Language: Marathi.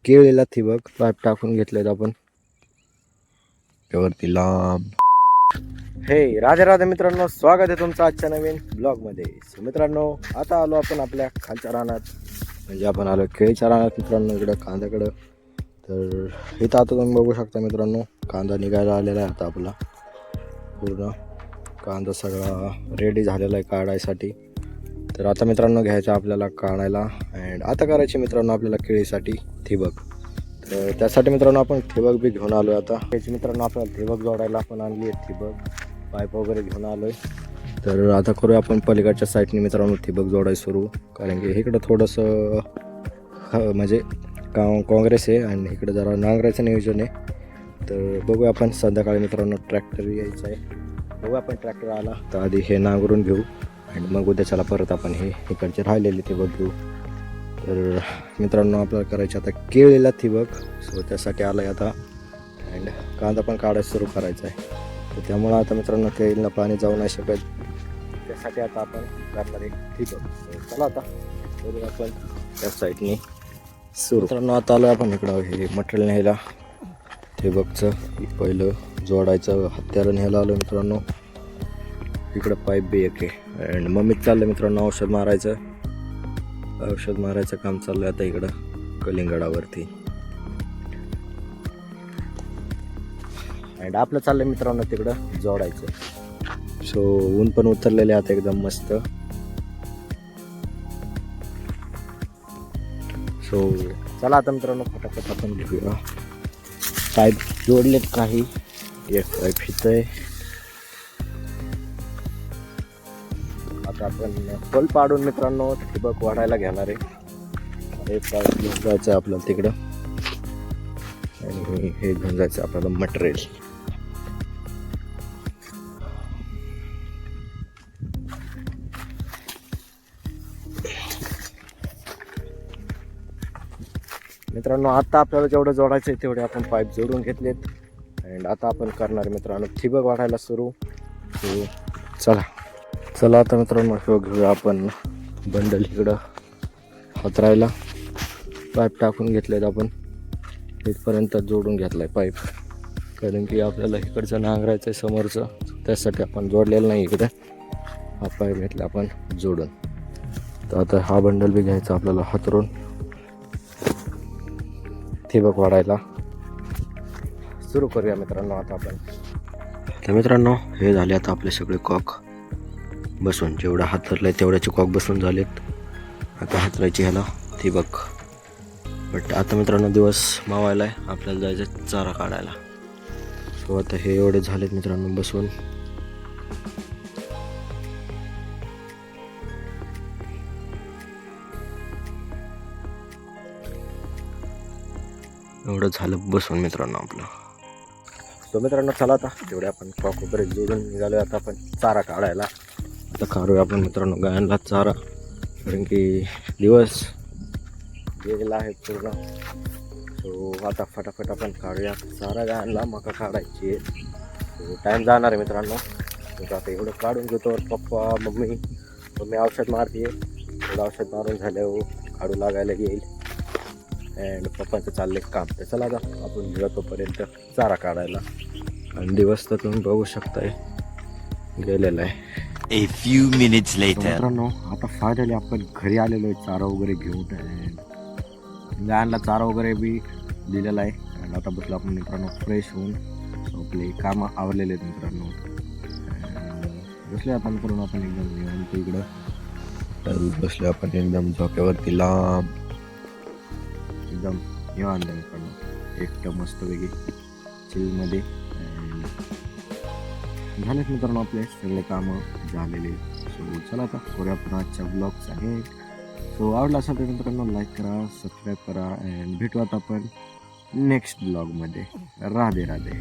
केळीला ठिबक पाईप टाकून घेतलेत आपण त्यावरती लांब. हे राधे राधे मित्रांनो, स्वागत आहे तुमचं आजच्या नवीन ब्लॉगमध्ये. सो मित्रांनो, आता आलो आपण आपल्या खालच्या रानात, म्हणजे आपण आलो केळीच्या रानात मित्रांनो, इकडं कांद्याकडं. तर इथं आता तुम्ही बघू शकता मित्रांनो, कांदा निघायला आलेला आहे. आता आपला पूर्ण कांदा सगळा रेडी झालेला आहे काढायसाठी. तर आता मित्रांनो घ्यायचं आपल्याला काढायला, अँड आता करायची मित्रांनो आपल्याला केळीसाठी ठिबक. तर त्यासाठी मित्रांनो आपण ठिबक बी घेऊन आलो आहे. आता त्याची मित्रांनो आपल्याला ठिबक जोडायला आपण आणली आहे ठिबक, पाईप वगैरे घेऊन आलो आहे. तर आता करूया आपण पलीकडच्या साईडने मित्रांनो ठिबक जोडायला सुरू, कारण की इकडं थोडंसं म्हणजे काँग्रेस आहे आणि इकडं जरा नांगरायचं नियोजन आहे. तर बघूया आपण संध्याकाळी मित्रांनो ट्रॅक्टर यायचं आहे. बघूया आपण ट्रॅक्टर आला तर आधी हे नांगरून घेऊ आणि मग उद्याच्याला परत आपण हे इकडचे राहिलेले ठिबक घेऊ. तर मित्रांनो आपल्याला करायचे आता केळीला ठिबक. सो त्यासाठी आलं आहे आता, अँड कांदा पण काढायला सुरू करायचा आहे. तर त्यामुळं आता मित्रांनो केळीला पाणी जाऊ नाही शकत, त्यासाठी आता आपण करणार एक ठिबक. चला आता करू आपण त्या साईडने सुरू. मित्रांनो आता आलो आपण इकडं हे मटेरियल न्यायला ठिबकचं. पहिलं जोडायचं हत्याला न्यायला आलो मित्रांनो. इकडं पाईप बी एक आहे, अँड मम्मीच चाललं मित्रांनो औषध मारायचं काम चाललं आहे आता इकडं कलिंगडावरती. अँड आपलं चाललं आहे मित्रांनो तिकडं जोडायचं. सो ऊन पण उतरलेले आता एकदम मस्त. सो चला आता मित्रांनो फटाफट आपण घेऊया. पाईप जोडलेत काही, एक पाईप हिथं आहे. आता आपण फल पाडून मित्रांनो ठिबक वाढायला घेणार आहे. एक पाईप घेऊन जायचं आहे आपल्याला तिकडं, आणि हे घेऊन जायचं आपल्याला मटेरियल. मित्रांनो आता आपल्याला जेवढं जोडायचं आहे तेवढे आपण पाईप जोडून घेतलेत, अँड आता आपण करणार मित्रांनो ठिबक वाढायला सुरू. चला आता मित्रांनो शो घेऊया आपण बंडल इकडं हातरायला. पाईप टाकून घेतलेत आपण, इथपर्यंत जोडून घेतला आहे पाईप, कारण की आपल्याला इकडचं नांगरायचं आहे समोरचं, त्यासाठी आपण जोडलेलं नाही इकडे. हा पाईप घेतला आपण जोडून. तर आता हा बंडल बी घ्यायचा आपल्याला हातरून ठिबक वाढायला सुरू करूया मित्रांनो आता आपण. तर मित्रांनो हे झाले आता आपले सगळे कॉक बसून, जेवढा हातरलाय तेवढ्याचे कॉक बसून झालेत. आता हातरायची ह्याला ठिबक. बट आता मित्रांनो दिवस मावायला आहे, आपल्याला जायचं चारा काढायला. सो आता हे एवढे झालेत मित्रांनो बसून. एवढं झालं बसून मित्रांनो आपलं. सो मित्रांनो चला आता तेवढे आपण कॉक वगैरे जोडून निघालो आता आपण चारा काढायला. आता काढूया आपण मित्रांनो गायांना चारा, कारण की दिवस गेलेला आहे पूर्ण. सो आता फटाफट आपण काढूया चारा गायांना. मका काढायची आहे, सो टाईम जाणार आहे मित्रांनो. तर आता एवढं काढून घेतो. पप्पा मम्मी औषध मारते, थोडं औषध मारून झाल्यावर काढू लागायला येईल, अँड पप्पाचं चालले काम. तर चला आता आपण घेऊया तोपर्यंत चारा काढायला. आणि दिवस तर तुम्ही बघू शकताय गेलेला आहे. A few minutes later. मित्रांनो आता फायनली आपण घरी आलेलो आहे चारा वगैरे घेऊन. गायांना चारा वगैरे बी दिलेला आहे, आणि आता बसलो आपण मित्रांनो फ्रेश होऊन. आपले कामं आवरलेले आहेत मित्रांनो. बसले आपण करून आपण एकदम निवांत इकडं. तर बसले आपण एकदम झोक्यावरती लांब, एकदम निवांत मित्रांनो, एकटं मस्तपैकी चिलमध्ये. झालेत मित्रांनो आपले सगळे कामं झालेले. सो चला आता करूया आपण आजच्या ब्लॉग्स आहे. सो आवडला असेल तर मित्रांनो लाईक करा, सबस्क्राईब करा, अँड भेटू आता आपण नेक्स्ट ब्लॉगमध्ये. राधे राधे.